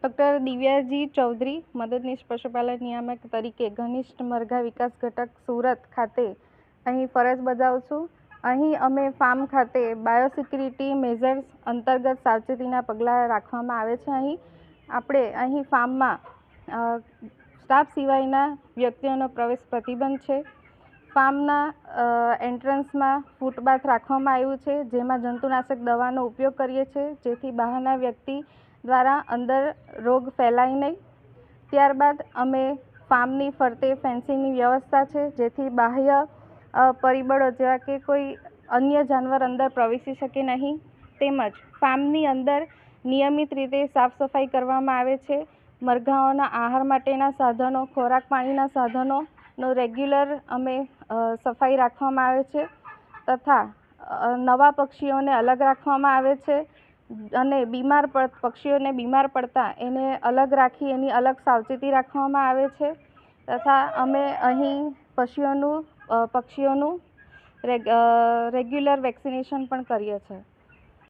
Doctor દિવ્યાજી Chaudhary, મદદનીશ પશુપાલન નિયામક તરીકે ઘનિષ્ઠ મરઘા વિકાસ ઘટક સુરત ખાતે અહીં ફરજ બજાવું છું. અહીં અમે ફાર્મ ખાતે બાયોસિક્યુરિટી મેઝર્સ અંતર્ગત સાવચેતીના પગલાં રાખવામાં આવે છે. અહીં ફાર્મમાં સ્ટાફ સિવાયના વ્યક્તિઓનો પ્રવેશ પ્રતિબંધ છે. ફાર્મના એન્ટ્રન્સમાં ફૂટબાથ રાખવામાં આવ્યું છે, જેમાં જંતુનાશક દવાનો ઉપયોગ કરીએ છીએ, જેથી બહારના વ્યક્તિ દ્વારા અંદર રોગ ફેલાય નહીં. ત્યારબાદ અમે ફાર્મની ફરતે ફેન્સિંગની વ્યવસ્થા છે, જેથી બાહ્ય પરિબળો જેવા કે કોઈ અન્ય જાનવર અંદર પ્રવેશી શકે નહીં. તેમજ ફાર્મની અંદર નિયમિત રીતે સાફ સફાઈ કરવામાં આવે છે. મરઘાઓના આહાર માટેના સાધનો, ખોરાક પાણીના સાધનોનો રેગ્યુલર અમે સફાઈ રાખવામાં આવે છે તથા નવા પક્ષીઓને અલગ રાખવામાં આવે છે અને પક્ષીઓને બીમાર પડતા એને અલગ રાખી એની અલગ સાવચેતી રાખવામાં આવે છે તથા અમે અહીં પક્ષીઓનું રેગ્યુલર વેક્સિનેશન પણ કરીએ છીએ.